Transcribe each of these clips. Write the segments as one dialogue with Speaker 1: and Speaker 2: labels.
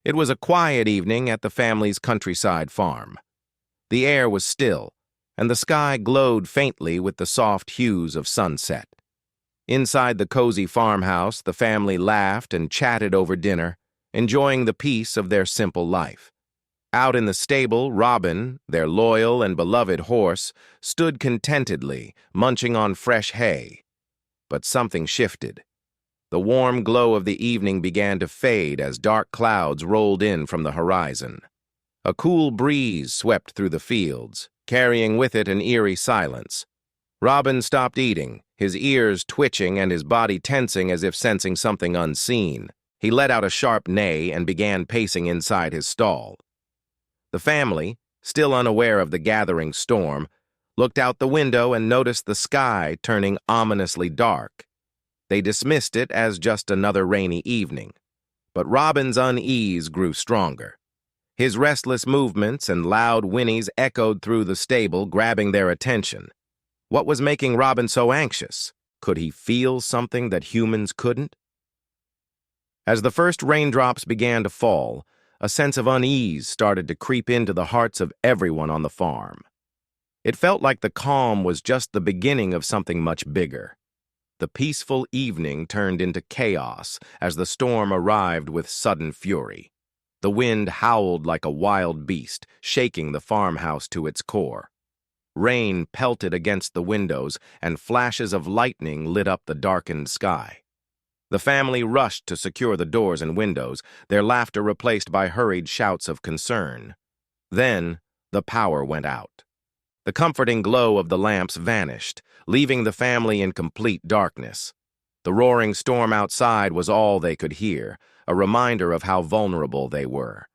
Speaker 1: It was a quiet evening at the family's countryside farm. The air was still, and the sky glowed faintly with the soft hues of sunset. Inside the cozy farmhouse, the family laughed and chatted over dinner, enjoying the peace of their simple life. Out in the stable, Robbin, their loyal and beloved horse, stood contentedly, munching on fresh hay. But something shifted. The warm glow of the evening began to fade as dark clouds rolled in from the horizon. A cool breeze swept through the fields, carrying with it an eerie silence. Robbin stopped eating, his ears twitching and his body tensing as if sensing something unseen. He let out a sharp neigh and began pacing inside his stall. The family, still unaware of the gathering storm, looked out the window and noticed the sky turning ominously dark. They dismissed it as just another rainy evening. But Robbin's unease grew stronger. His restless movements and loud whinnies echoed through the stable, grabbing their attention. What was making Robbin so anxious? Could he feel something that humans couldn't? As the first raindrops began to fall, a sense of unease started to creep into the hearts of everyone on the farm. It felt like the calm was just the beginning of something much bigger. The peaceful evening turned into chaos as the storm arrived with sudden fury. The wind howled like a wild beast, shaking the farmhouse to its core. Rain pelted against the windows, and flashes of lightning lit up the darkened sky. The family rushed to secure the doors and windows, their laughter replaced by hurried shouts of concern. Then, the power went out. The comforting glow of the lamps vanished, leaving the family in complete darkness. The roaring storm outside was all they could hear, a reminder of how vulnerable they were.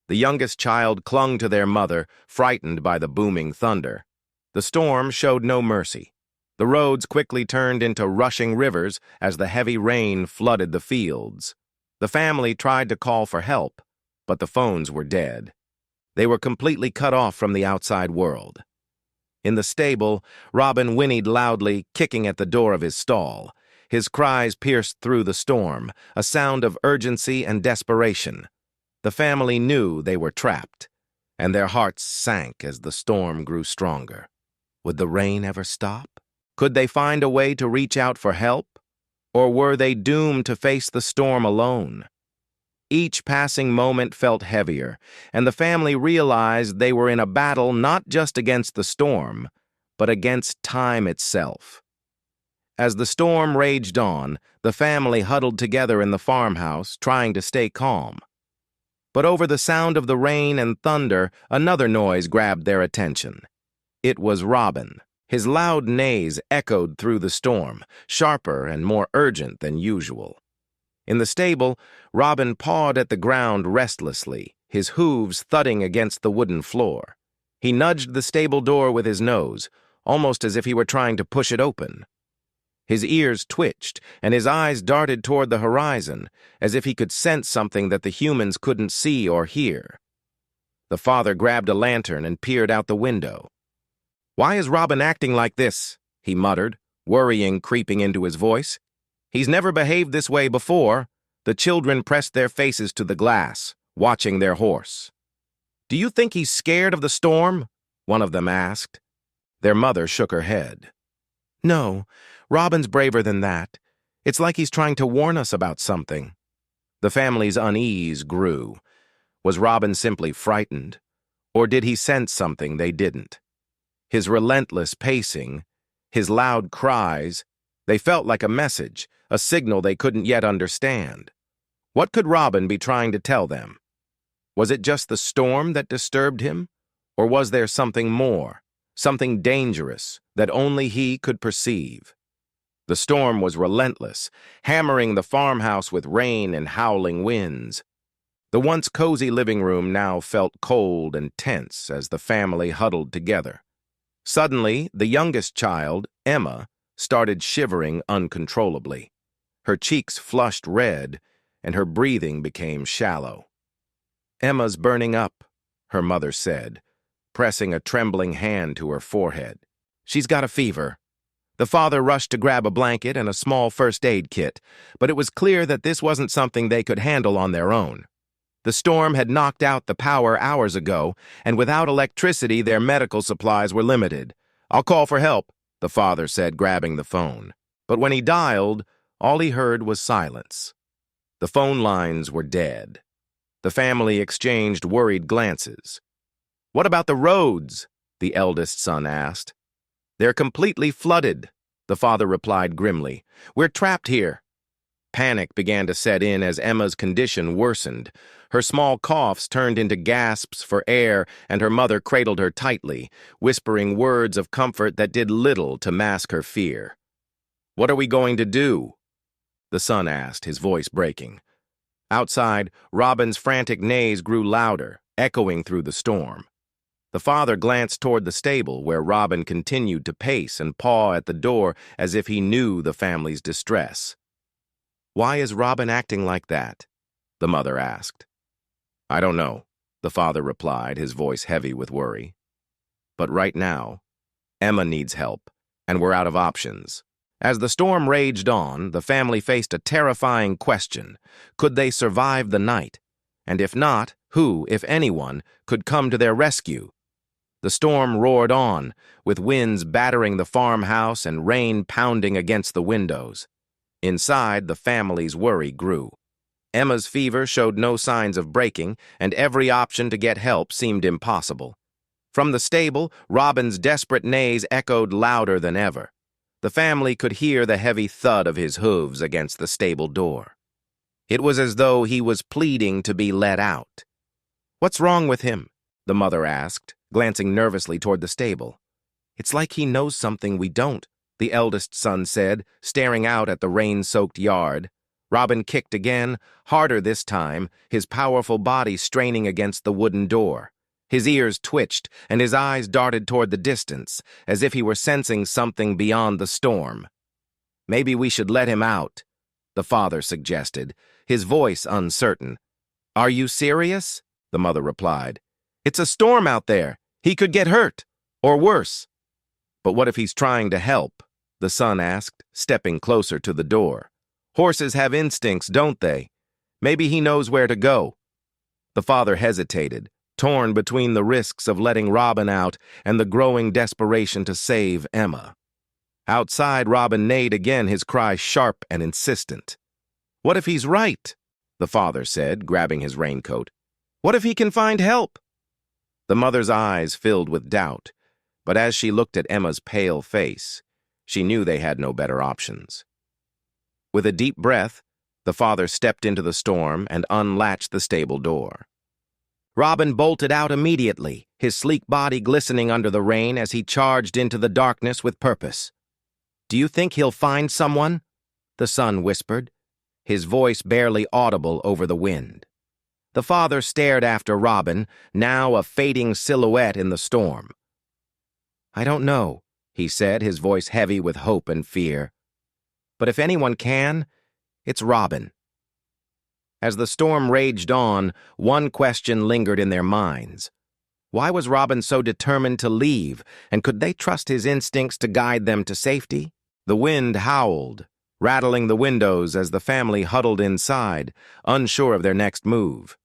Speaker 1: The youngest child clung to their mother, frightened by the booming thunder. The storm showed no mercy. The roads quickly turned into rushing rivers as the heavy rain flooded the fields. The family tried to call for help, but the phones were dead. They were completely cut off from the outside world. In the stable, Robbin whinnied loudly, kicking at the door of his stall. His cries pierced through the storm, a sound of urgency and desperation. The family knew they were trapped, and their hearts sank as the storm grew stronger. Would the rain ever stop? Could they find a way to reach out for help? Or were they doomed to face the storm alone? Each passing moment felt heavier, and the family realized they were in a battle not just against the storm, but against time itself. As the storm raged on, the family huddled together in the farmhouse, trying to stay calm. But over the sound of the rain and thunder, another noise grabbed their attention. It was Robbin. His loud neighs echoed through the storm, sharper and more urgent than usual. In the stable, Robbin pawed at the ground restlessly, his hooves thudding against the wooden floor. He nudged the stable door with his nose, almost as if he were trying to push it open. His ears twitched, and his eyes darted toward the horizon, as if he could sense something that the humans couldn't see or hear. The father grabbed a lantern and peered out the window. "Why is Robbin acting like this?" he muttered, worrying creeping into his voice. "He's never behaved this way before." The children pressed their faces to the glass, watching their horse. "Do you think he's scared of the storm?" one of them asked. Their mother shook her head. "No, Robbin's braver than that. It's like he's trying to warn us about something." The family's unease grew. Was Robbin simply frightened? Or did he sense something they didn't? His relentless pacing, his loud cries, they felt like a message, a signal they couldn't yet understand. What could Robbin be trying to tell them? Was it just the storm that disturbed him? Or was there something more, something dangerous that only he could perceive? The storm was relentless, hammering the farmhouse with rain and howling winds. The once cozy living room now felt cold and tense as the family huddled together. Suddenly, the youngest child, Emma, started shivering uncontrollably. Her cheeks flushed red, and her breathing became shallow. "Emma's burning up," her mother said, pressing a trembling hand to her forehead. "She's got a fever." The father rushed to grab a blanket and a small first aid kit, but it was clear that this wasn't something they could handle on their own. The storm had knocked out the power hours ago, and without electricity, their medical supplies were limited. "I'll call for help," the father said, grabbing the phone. But when he dialed, all he heard was silence. The phone lines were dead. The family exchanged worried glances. "What about the roads?" the eldest son asked. "They're completely flooded," the father replied grimly. "We're trapped here." Panic began to set in as Emma's condition worsened. Her small coughs turned into gasps for air, and her mother cradled her tightly, whispering words of comfort that did little to mask her fear. "What are we going to do?" the son asked, his voice breaking. Outside, Robbin's frantic neighs grew louder, echoing through the storm. The father glanced toward the stable, where Robbin continued to pace and paw at the door as if he knew the family's distress. "Why is Robbin acting like that?" the mother asked. "I don't know," the father replied, his voice heavy with worry. "But right now, Emma needs help, and we're out of options." As the storm raged on, the family faced a terrifying question. Could they survive the night? And if not, who, if anyone, could come to their rescue? The storm roared on, with winds battering the farmhouse and rain pounding against the windows. Inside, the family's worry grew. Emma's fever showed no signs of breaking, and every option to get help seemed impossible. From the stable, Robbin's desperate neighs echoed louder than ever. The family could hear the heavy thud of his hooves against the stable door. It was as though he was pleading to be let out. "What's wrong with him?" the mother asked, glancing nervously toward the stable. "It's like he knows something we don't," the eldest son said, staring out at the rain-soaked yard. Robbin kicked again, harder this time, his powerful body straining against the wooden door. His ears twitched, and his eyes darted toward the distance, as if he were sensing something beyond the storm. "Maybe we should let him out," the father suggested, his voice uncertain. "Are you serious?" the mother replied. "It's a storm out there. He could get hurt, or worse." "But what if he's trying to help?" the son asked, stepping closer to the door. "Horses have instincts, don't they? Maybe he knows where to go." The father hesitated, torn between the risks of letting Robbin out and the growing desperation to save Emma. Outside, Robbin neighed again, his cry sharp and insistent. "What if he's right?" the father said, grabbing his raincoat. "What if he can find help?" The mother's eyes filled with doubt, but as she looked at Emma's pale face, she knew they had no better options. With a deep breath, the father stepped into the storm and unlatched the stable door. Robbin bolted out immediately, his sleek body glistening under the rain as he charged into the darkness with purpose. "Do you think he'll find someone?" the son whispered, his voice barely audible over the wind. The father stared after Robbin, now a fading silhouette in the storm. "I don't know," he said, his voice heavy with hope and fear. "But if anyone can, it's Robbin." As the storm raged on, one question lingered in their minds. Why was Robbin so determined to leave, and could they trust his instincts to guide them to safety? The wind howled, rattling the windows as the family huddled inside, unsure of their next move.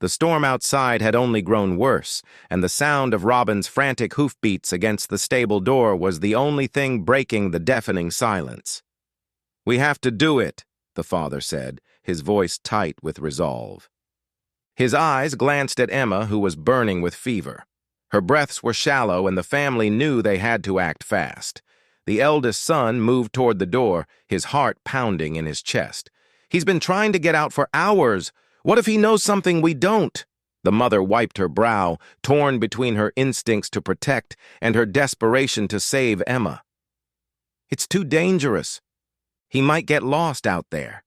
Speaker 1: The storm outside had only grown worse, and the sound of Robbin's frantic hoofbeats against the stable door was the only thing breaking the deafening silence. "We have to do it," the father said, his voice tight with resolve. His eyes glanced at Emma, who was burning with fever. Her breaths were shallow, and the family knew they had to act fast. The eldest son moved toward the door, his heart pounding in his chest. "He's been trying to get out for hours. What if he knows something we don't?" The mother wiped her brow, torn between her instincts to protect and her desperation to save Emma. "It's too dangerous. He might get lost out there."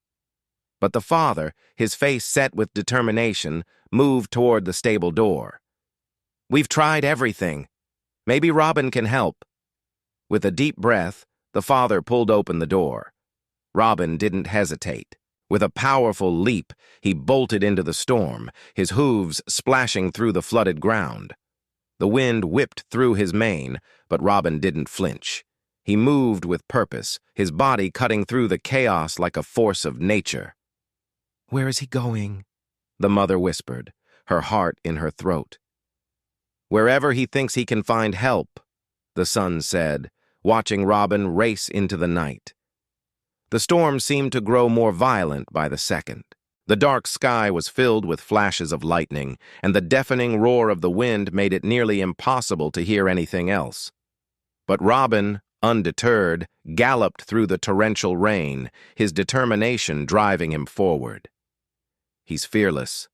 Speaker 1: But the father, his face set with determination, moved toward the stable door. "We've tried everything. Maybe Robbin can help." With a deep breath, the father pulled open the door. Robbin didn't hesitate. With a powerful leap, he bolted into the storm, his hooves splashing through the flooded ground. The wind whipped through his mane, but Robbin didn't flinch. He moved with purpose, his body cutting through the chaos like a force of nature. "Where is he going?" the mother whispered, her heart in her throat. Wherever he thinks he can find help, the son said, watching Robbin race into the night. The storm seemed to grow more violent by the second. The dark sky was filled with flashes of lightning, and the deafening roar of the wind made it nearly impossible to hear anything else. But Robbin, undeterred, galloped through the torrential rain, his determination driving him forward. "He's fearless,"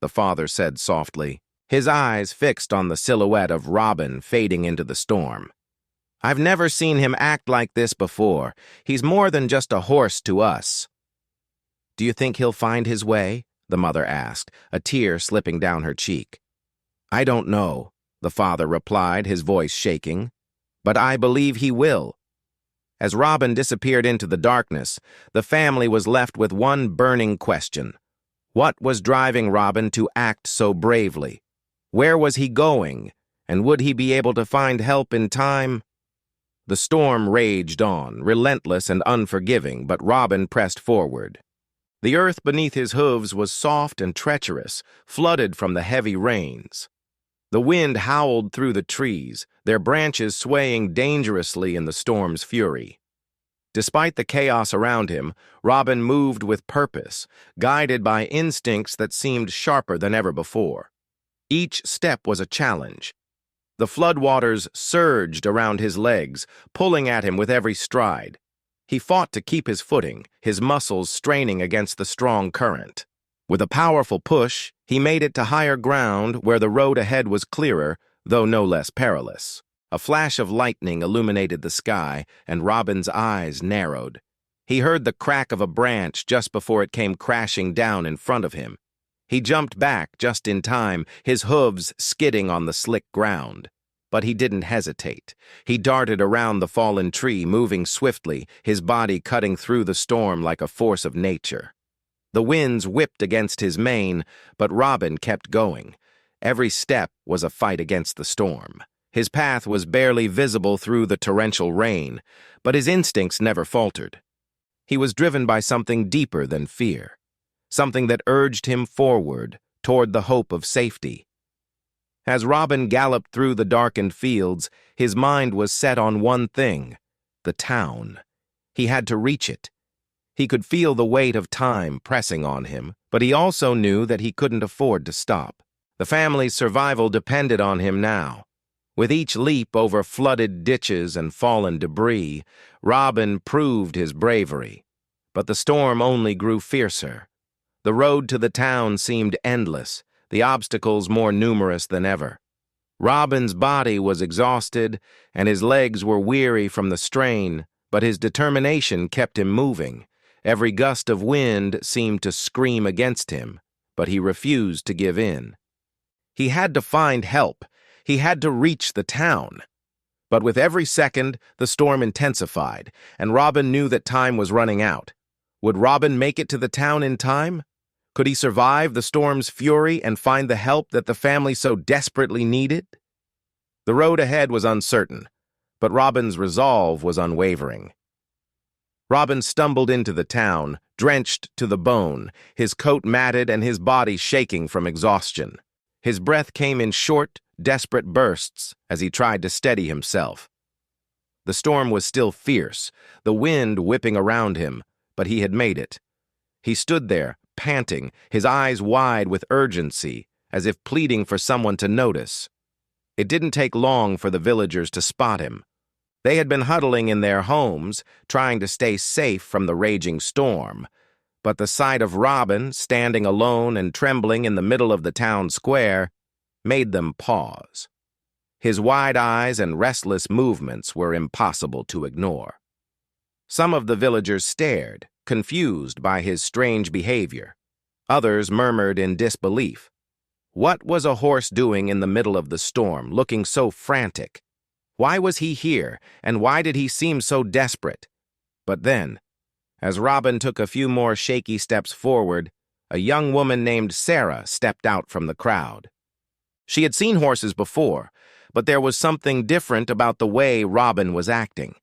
Speaker 1: the father said softly, his eyes fixed on the silhouette of Robbin fading into the storm. "I've never seen him act like this before. He's more than just a horse to us." "Do you think he'll find his way?" the mother asked, a tear slipping down her cheek. "I don't know," the father replied, his voice shaking. "But I believe he will." As Robbin disappeared into the darkness, the family was left with one burning question. What was driving Robbin to act so bravely? Where was he going, and would he be able to find help in time? The storm raged on, relentless and unforgiving, but Robbin pressed forward. The earth beneath his hooves was soft and treacherous, flooded from the heavy rains. The wind howled through the trees, their branches swaying dangerously in the storm's fury. Despite the chaos around him, Robbin moved with purpose, guided by instincts that seemed sharper than ever before. Each step was a challenge. The floodwaters surged around his legs, pulling at him with every stride. He fought to keep his footing, his muscles straining against the strong current. With a powerful push, he made it to higher ground where the road ahead was clearer, though no less perilous. A flash of lightning illuminated the sky, and Robbin's eyes narrowed. He heard the crack of a branch just before it came crashing down in front of him. He jumped back just in time, his hooves skidding on the slick ground. But he didn't hesitate. He darted around the fallen tree, moving swiftly, his body cutting through the storm like a force of nature. The winds whipped against his mane, but Robbin kept going. Every step was a fight against the storm. His path was barely visible through the torrential rain, but his instincts never faltered. He was driven by something deeper than fear, something that urged him forward, toward the hope of safety. As Robbin galloped through the darkened fields, his mind was set on one thing: the town. He had to reach it. He could feel the weight of time pressing on him, but he also knew that he couldn't afford to stop. The family's survival depended on him now. With each leap over flooded ditches and fallen debris, Robbin proved his bravery. But the storm only grew fiercer. The road to the town seemed endless, the obstacles more numerous than ever. Robbin's body was exhausted, and his legs were weary from the strain, but his determination kept him moving. Every gust of wind seemed to scream against him, but he refused to give in. He had to find help. He had to reach the town. But with every second, the storm intensified, and Robbin knew that time was running out. Would Robbin make it to the town in time? Could he survive the storm's fury and find the help that the family so desperately needed? The road ahead was uncertain, but Robbin's resolve was unwavering. Robbin stumbled into the town, drenched to the bone, his coat matted and his body shaking from exhaustion. His breath came in short, desperate bursts as he tried to steady himself. The storm was still fierce, the wind whipping around him, but he had made it. He stood there, panting, his eyes wide with urgency, as if pleading for someone to notice. It didn't take long for the villagers to spot him. They had been huddling in their homes, trying to stay safe from the raging storm, but the sight of Robbin, standing alone and trembling in the middle of the town square, made them pause. His wide eyes and restless movements were impossible to ignore. Some of the villagers stared, confused by his strange behavior. Others murmured in disbelief. What was a horse doing in the middle of the storm, looking so frantic? Why was he here, and why did he seem so desperate? But then, as Robbin took a few more shaky steps forward, a young woman named Sarah stepped out from the crowd. She had seen horses before, but there was something different about the way Robbin was acting.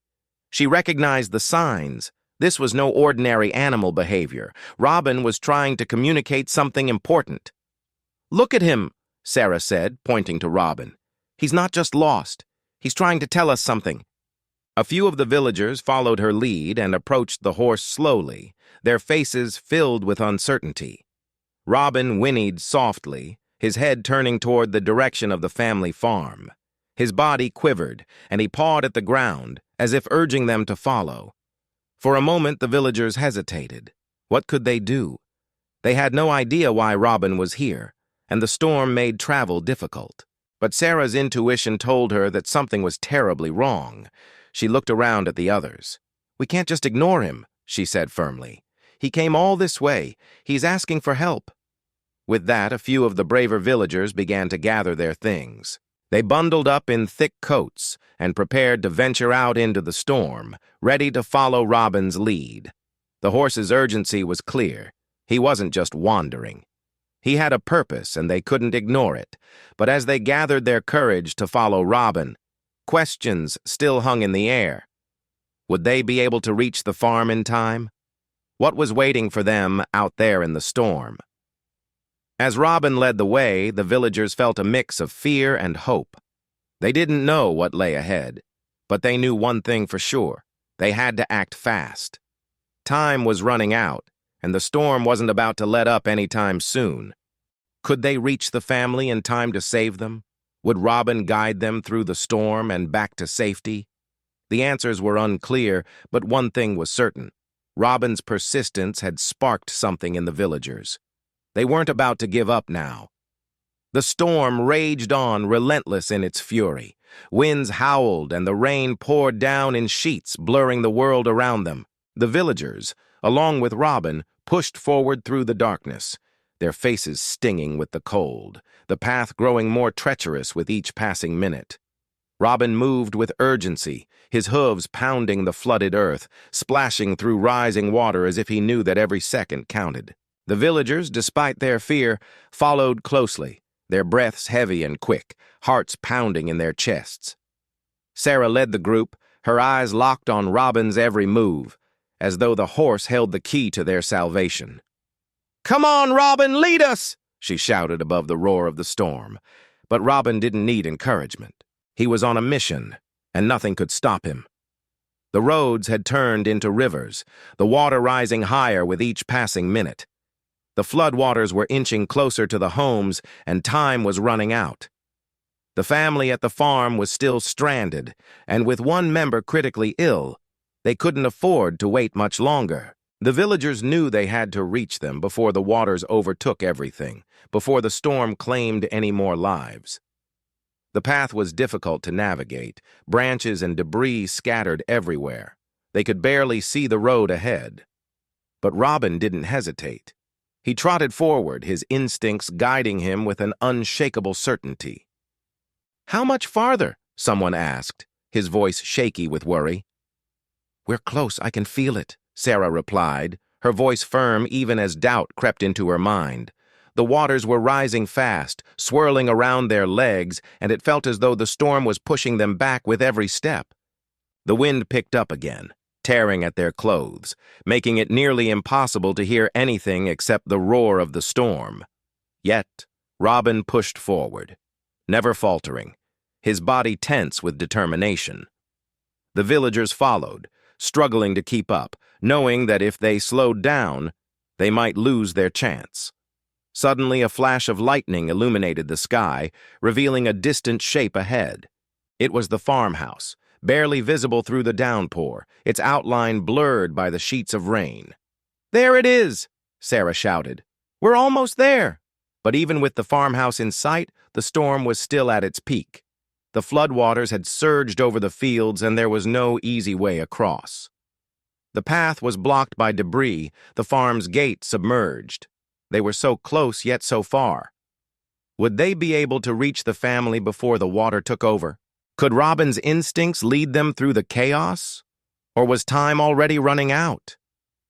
Speaker 1: She recognized the signs, This was no ordinary animal behavior. Robbin was trying to communicate something important. "Look at him," Sarah said, pointing to Robbin. "He's not just lost. He's trying to tell us something." A few of the villagers followed her lead and approached the horse slowly, their faces filled with uncertainty. Robbin whinnied softly, his head turning toward the direction of the family farm. His body quivered, and he pawed at the ground, as if urging them to follow. For a moment, the villagers hesitated. What could they do? They had no idea why Robbin was here, and the storm made travel difficult. But Sarah's intuition told her that something was terribly wrong. She looked around at the others. "We can't just ignore him," she said firmly. "He came all this way. He's asking for help." With that, a few of the braver villagers began to gather their things. They bundled up in thick coats and prepared to venture out into the storm, ready to follow Robbin's lead. The horse's urgency was clear. He wasn't just wandering. He had a purpose, and they couldn't ignore it. But as they gathered their courage to follow Robbin, questions still hung in the air. Would they be able to reach the farm in time? What was waiting for them out there in the storm? As Robbin led the way, the villagers felt a mix of fear and hope. They didn't know what lay ahead, but they knew one thing for sure. They had to act fast. Time was running out, and the storm wasn't about to let up anytime soon. Could they reach the family in time to save them? Would Robbin guide them through the storm and back to safety? The answers were unclear, but one thing was certain. Robbin's persistence had sparked something in the villagers. They weren't about to give up now. The storm raged on, relentless in its fury. Winds howled and the rain poured down in sheets, blurring the world around them. The villagers, along with Robbin, pushed forward through the darkness, their faces stinging with the cold, the path growing more treacherous with each passing minute. Robbin moved with urgency, his hooves pounding the flooded earth, splashing through rising water as if he knew that every second counted. The villagers, despite their fear, followed closely, their breaths heavy and quick, hearts pounding in their chests. Sarah led the group, her eyes locked on Robbin's every move, as though the horse held the key to their salvation. "Come on, Robbin, lead us!" she shouted above the roar of the storm. But Robbin didn't need encouragement. He was on a mission, and nothing could stop him. The roads had turned into rivers, the water rising higher with each passing minute. The floodwaters were inching closer to the homes, and time was running out. The family at the farm was still stranded, and with one member critically ill, they couldn't afford to wait much longer. The villagers knew they had to reach them before the waters overtook everything, before the storm claimed any more lives. The path was difficult to navigate, branches and debris scattered everywhere. They could barely see the road ahead. But Robbin didn't hesitate. He trotted forward, his instincts guiding him with an unshakable certainty. "How much farther?" someone asked, his voice shaky with worry. "We're close, I can feel it," Sarah replied, her voice firm even as doubt crept into her mind. The waters were rising fast, swirling around their legs, and it felt as though the storm was pushing them back with every step. The wind picked up again, tearing at their clothes, making it nearly impossible to hear anything except the roar of the storm. Yet, Robbin pushed forward, never faltering, his body tense with determination. The villagers followed, struggling to keep up, knowing that if they slowed down, they might lose their chance. Suddenly, a flash of lightning illuminated the sky, revealing a distant shape ahead. It was the farmhouse, barely visible through the downpour, its outline blurred by the sheets of rain. "There it is!" Sarah shouted. "We're almost there!" But even with the farmhouse in sight, the storm was still at its peak. The floodwaters had surged over the fields, and there was no easy way across. The path was blocked by debris, the farm's gate submerged. They were so close yet so far. Would they be able to reach the family before the water took over? Could Robbin's instincts lead them through the chaos? Or was time already running out?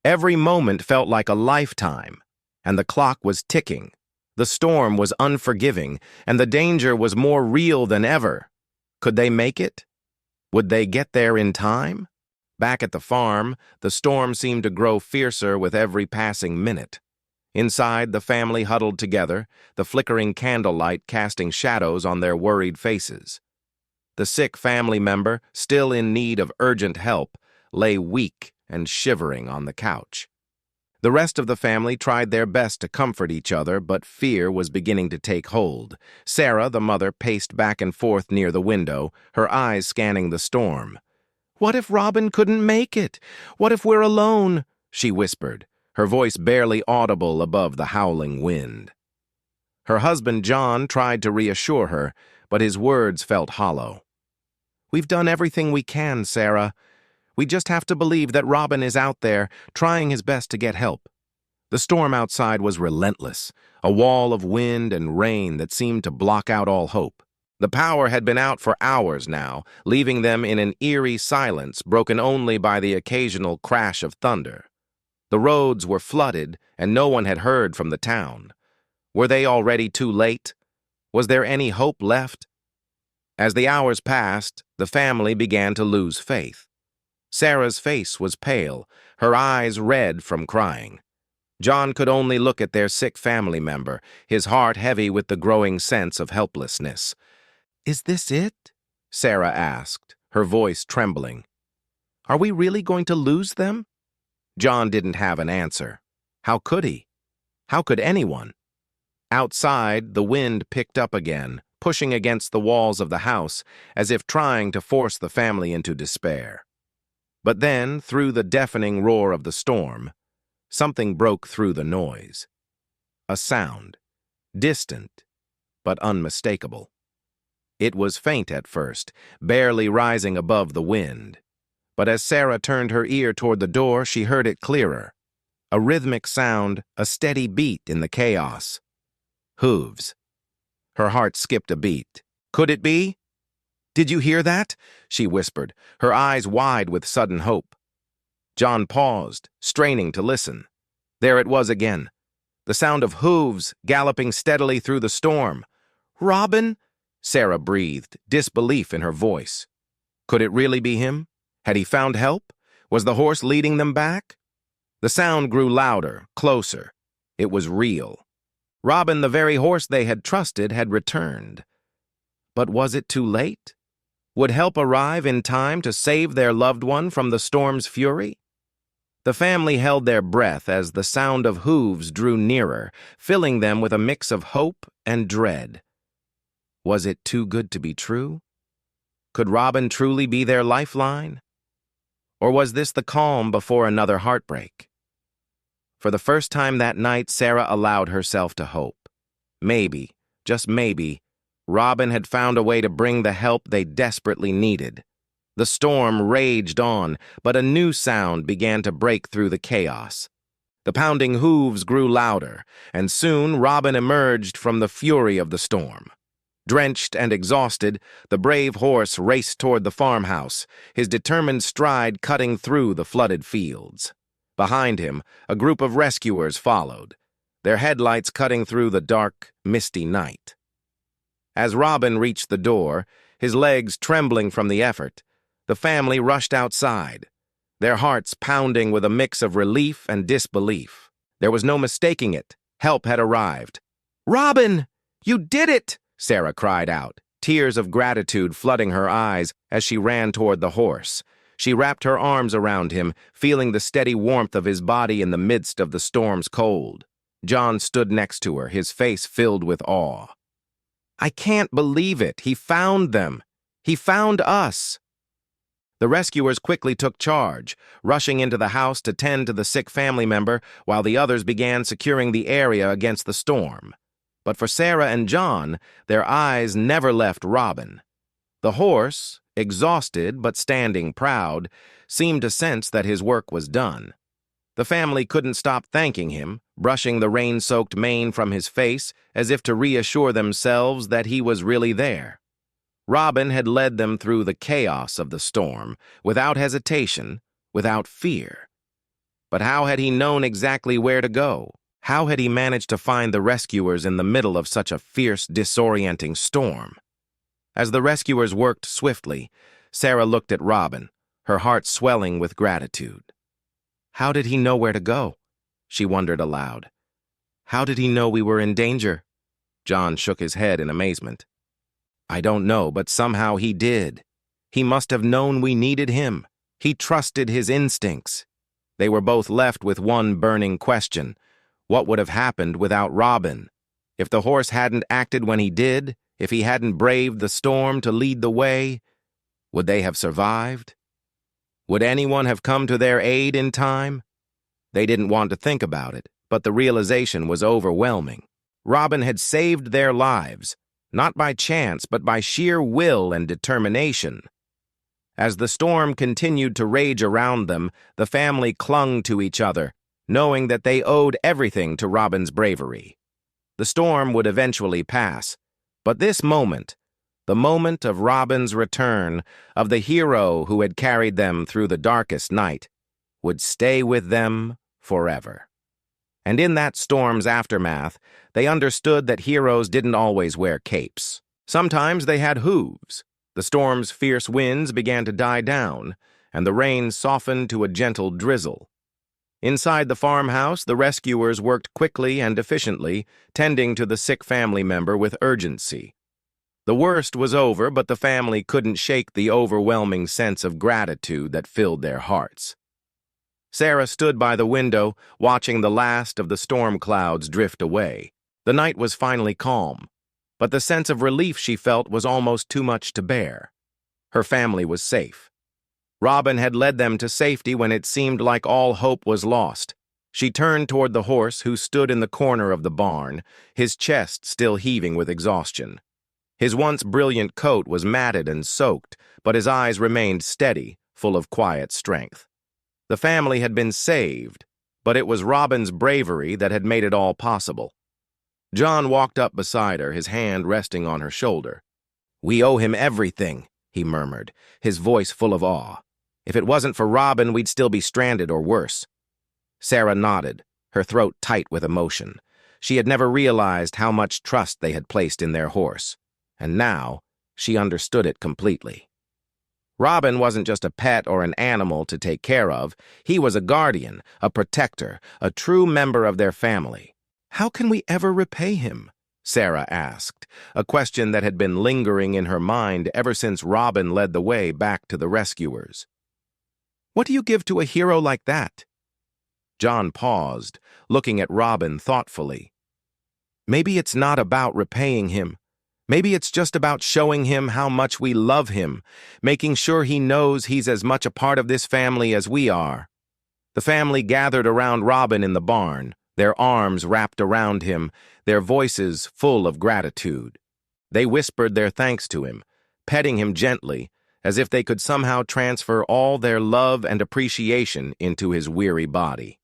Speaker 1: Every moment felt like a lifetime, and the clock was ticking. The storm was unforgiving, and the danger was more real than ever. Could they make it? Would they get there in time? Back at the farm, the storm seemed to grow fiercer with every passing minute. Inside, the family huddled together, the flickering candlelight casting shadows on their worried faces. The sick family member, still in need of urgent help, lay weak and shivering on the couch. The rest of the family tried their best to comfort each other, but fear was beginning to take hold. Sarah, the mother, paced back and forth near the window, her eyes scanning the storm. "What if Robbin couldn't make it? What if we're alone?" she whispered, her voice barely audible above the howling wind. Her husband, John, tried to reassure her, but his words felt hollow. "We've done everything we can, Sarah. We just have to believe that Robbin is out there, trying his best to get help." The storm outside was relentless, a wall of wind and rain that seemed to block out all hope. The power had been out for hours now, leaving them in an eerie silence broken only by the occasional crash of thunder. The roads were flooded, and no one had heard from the town. Were they already too late? Was there any hope left? As the hours passed, the family began to lose faith. Sarah's face was pale, her eyes red from crying. John could only look at their sick family member, his heart heavy with the growing sense of helplessness. "Is this it?" Sarah asked, her voice trembling. "Are we really going to lose them?" John didn't have an answer. How could he? How could anyone? Outside, the wind picked up again, pushing against the walls of the house, as if trying to force the family into despair. But then, through the deafening roar of the storm, something broke through the noise. A sound, distant, but unmistakable. It was faint at first, barely rising above the wind. But as Sarah turned her ear toward the door, she heard it clearer. A rhythmic sound, a steady beat in the chaos. Hooves. Her heart skipped a beat. Could it be? "Did you hear that?" she whispered, her eyes wide with sudden hope. John paused, straining to listen. There it was again, the sound of hooves galloping steadily through the storm. "Robbin?" Sarah breathed, disbelief in her voice. Could it really be him? Had he found help? Was the horse leading them back? The sound grew louder, closer. It was real. Robbin, the very horse they had trusted, had returned. But was it too late? Would help arrive in time to save their loved one from the storm's fury? The family held their breath as the sound of hooves drew nearer, filling them with a mix of hope and dread. Was it too good to be true? Could Robbin truly be their lifeline? Or was this the calm before another heartbreak? For the first time that night, Sarah allowed herself to hope. Maybe, just maybe, Robbin had found a way to bring the help they desperately needed. The storm raged on, but a new sound began to break through the chaos. The pounding hooves grew louder, and soon Robbin emerged from the fury of the storm. Drenched and exhausted, the brave horse raced toward the farmhouse, his determined stride cutting through the flooded fields. Behind him, a group of rescuers followed, their headlights cutting through the dark, misty night. As Robbin reached the door, his legs trembling from the effort, the family rushed outside, their hearts pounding with a mix of relief and disbelief. There was no mistaking it. Help had arrived. "Robbin, you did it!" Sarah cried out, tears of gratitude flooding her eyes as she ran toward the horse. She wrapped her arms around him, feeling the steady warmth of his body in the midst of the storm's cold. John stood next to her, his face filled with awe. "I can't believe it. He found them. He found us." The rescuers quickly took charge, rushing into the house to tend to the sick family member while the others began securing the area against the storm. But for Sarah and John, their eyes never left Robbin. The horse, exhausted but standing proud, seemed to sense that his work was done. The family couldn't stop thanking him, brushing the rain-soaked mane from his face as if to reassure themselves that he was really there. Robbin had led them through the chaos of the storm, without hesitation, without fear. But how had he known exactly where to go? How had he managed to find the rescuers in the middle of such a fierce, disorienting storm? As the rescuers worked swiftly, Sarah looked at Robbin, her heart swelling with gratitude. How did he know where to go? She wondered aloud. How did he know we were in danger? John shook his head in amazement. I don't know, but somehow he did. He must have known we needed him. He trusted his instincts. They were both left with one burning question. What would have happened without Robbin? If the horse hadn't acted when he did, if he hadn't braved the storm to lead the way, would they have survived? Would anyone have come to their aid in time? They didn't want to think about it, but the realization was overwhelming. Robbin had saved their lives, not by chance, but by sheer will and determination. As the storm continued to rage around them, the family clung to each other, knowing that they owed everything to Robbin's bravery. The storm would eventually pass, but this moment, the moment of Robbin's return, of the hero who had carried them through the darkest night, would stay with them forever. And in that storm's aftermath, they understood that heroes didn't always wear capes. Sometimes they had hooves. The storm's fierce winds began to die down, and the rain softened to a gentle drizzle. Inside the farmhouse, the rescuers worked quickly and efficiently, tending to the sick family member with urgency. The worst was over, but the family couldn't shake the overwhelming sense of gratitude that filled their hearts. Sarah stood by the window, watching the last of the storm clouds drift away. The night was finally calm, but the sense of relief she felt was almost too much to bear. Her family was safe. Robbin had led them to safety when it seemed like all hope was lost. She turned toward the horse who stood in the corner of the barn, his chest still heaving with exhaustion. His once brilliant coat was matted and soaked, but his eyes remained steady, full of quiet strength. The family had been saved, but it was Robbin's bravery that had made it all possible. John walked up beside her, his hand resting on her shoulder. "We owe him everything," he murmured, his voice full of awe. "If it wasn't for Robbin, we'd still be stranded or worse." Sarah nodded, her throat tight with emotion. She had never realized how much trust they had placed in their horse, and now she understood it completely. Robbin wasn't just a pet or an animal to take care of. He was a guardian, a protector, a true member of their family. "How can we ever repay him?" Sarah asked, a question that had been lingering in her mind ever since Robbin led the way back to the rescuers. "What do you give to a hero like that?" John paused, looking at Robbin thoughtfully. "Maybe it's not about repaying him. Maybe it's just about showing him how much we love him, making sure he knows he's as much a part of this family as we are." The family gathered around Robbin in the barn, their arms wrapped around him, their voices full of gratitude. They whispered their thanks to him, petting him gently, as if they could somehow transfer all their love and appreciation into his weary body.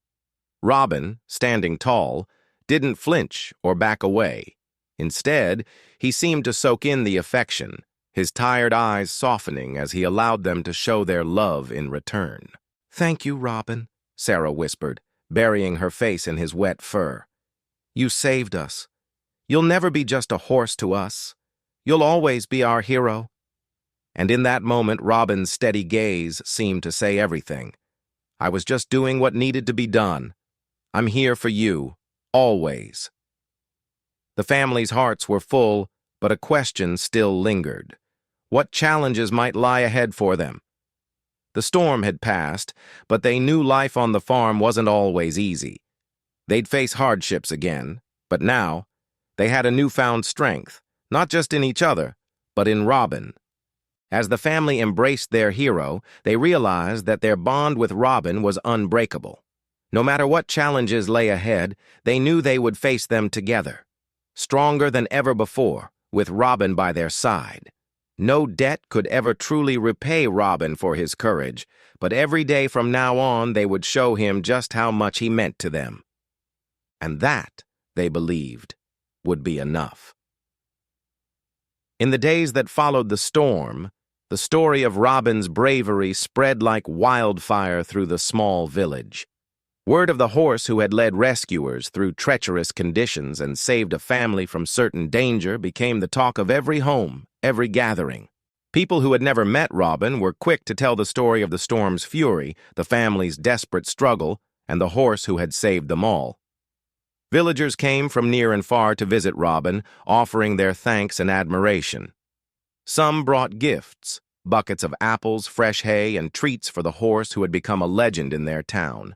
Speaker 1: Robbin, standing tall, didn't flinch or back away. Instead, he seemed to soak in the affection, his tired eyes softening as he allowed them to show their love in return. "Thank you, Robbin," Sarah whispered, burying her face in his wet fur. "You saved us. You'll never be just a horse to us. You'll always be our hero." And in that moment, Robbin's steady gaze seemed to say everything. "I was just doing what needed to be done. I'm here for you, always." The family's hearts were full, but a question still lingered. What challenges might lie ahead for them? The storm had passed, but they knew life on the farm wasn't always easy. They'd face hardships again, but now they had a newfound strength, not just in each other, but in Robbin. As the family embraced their hero, they realized that their bond with Robbin was unbreakable. No matter what challenges lay ahead, they knew they would face them together, stronger than ever before, with Robbin by their side. No debt could ever truly repay Robbin for his courage, but every day from now on they would show him just how much he meant to them. And that, they believed, would be enough. In the days that followed the storm, the story of Robbin's bravery spread like wildfire through the small village. Word of the horse who had led rescuers through treacherous conditions and saved a family from certain danger became the talk of every home, every gathering. People who had never met Robbin were quick to tell the story of the storm's fury, the family's desperate struggle, and the horse who had saved them all. Villagers came from near and far to visit Robbin, offering their thanks and admiration. Some brought gifts, buckets of apples, fresh hay, and treats for the horse who had become a legend in their town.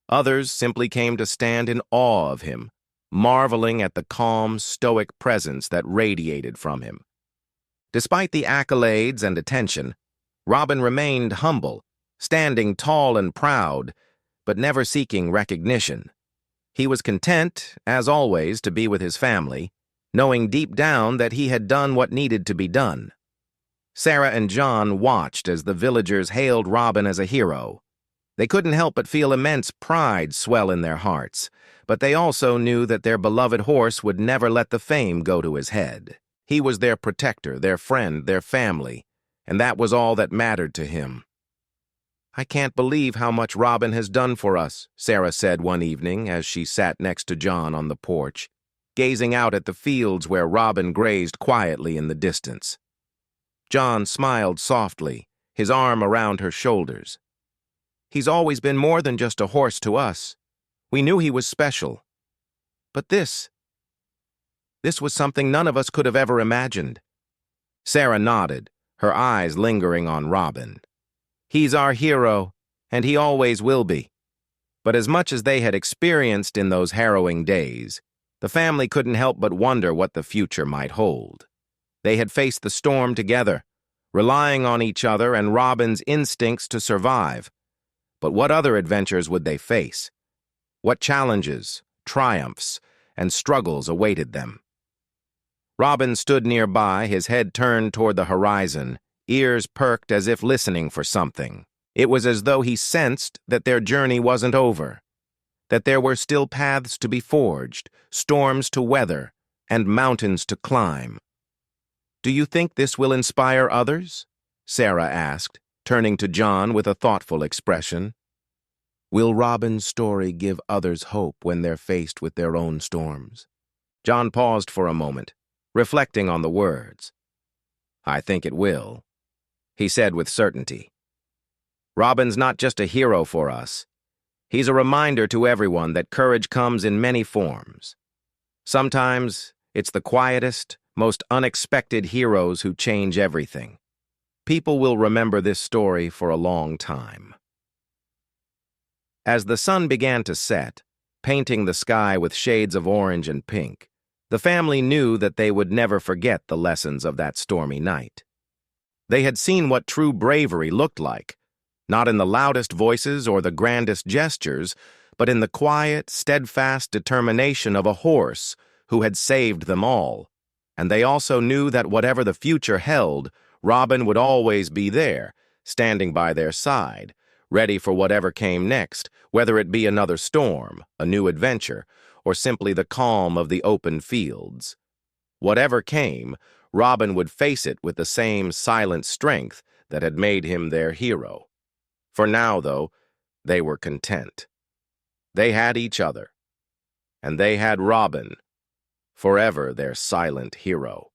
Speaker 1: Others simply came to stand in awe of him, marveling at the calm, stoic presence that radiated from him. Despite the accolades and attention, Robbin remained humble, standing tall and proud, but never seeking recognition. He was content, as always, to be with his family, knowing deep down that he had done what needed to be done. Sarah and John watched as the villagers hailed Robbin as a hero. They couldn't help but feel immense pride swell in their hearts, but they also knew that their beloved horse would never let the fame go to his head. He was their protector, their friend, their family, and that was all that mattered to him. "I can't believe how much Robbin has done for us," Sarah said one evening as she sat next to John on the porch, gazing out at the fields where Robbin grazed quietly in the distance. John smiled softly, his arm around her shoulders. "He's always been more than just a horse to us. We knew he was special. But this was something none of us could have ever imagined." Sarah nodded, her eyes lingering on Robbin. "He's our hero, and he always will be." But as much as they had experienced in those harrowing days, the family couldn't help but wonder what the future might hold. They had faced the storm together, relying on each other and Robbin's instincts to survive. But what other adventures would they face? What challenges, triumphs, and struggles awaited them? Robbin stood nearby, his head turned toward the horizon, ears perked as if listening for something. It was as though he sensed that their journey wasn't over, that there were still paths to be forged, storms to weather, and mountains to climb. "Do you think this will inspire others?" Sarah asked, turning to John with a thoughtful expression. "Will Robbin's story give others hope when they're faced with their own storms?" John paused for a moment, reflecting on the words. "I think it will," he said with certainty. "Robbin's not just a hero for us. He's a reminder to everyone that courage comes in many forms. Sometimes it's the quietest, most unexpected heroes who change everything. People will remember this story for a long time." As the sun began to set, painting the sky with shades of orange and pink, the family knew that they would never forget the lessons of that stormy night. They had seen what true bravery looked like, not in the loudest voices or the grandest gestures, but in the quiet, steadfast determination of a horse who had saved them all. And they also knew that whatever the future held, Robbin would always be there, standing by their side, ready for whatever came next, whether it be another storm, a new adventure, or simply the calm of the open fields. Whatever came, Robbin would face it with the same silent strength that had made him their hero. For now, though, they were content. They had each other, and they had Robbin, forever their silent hero.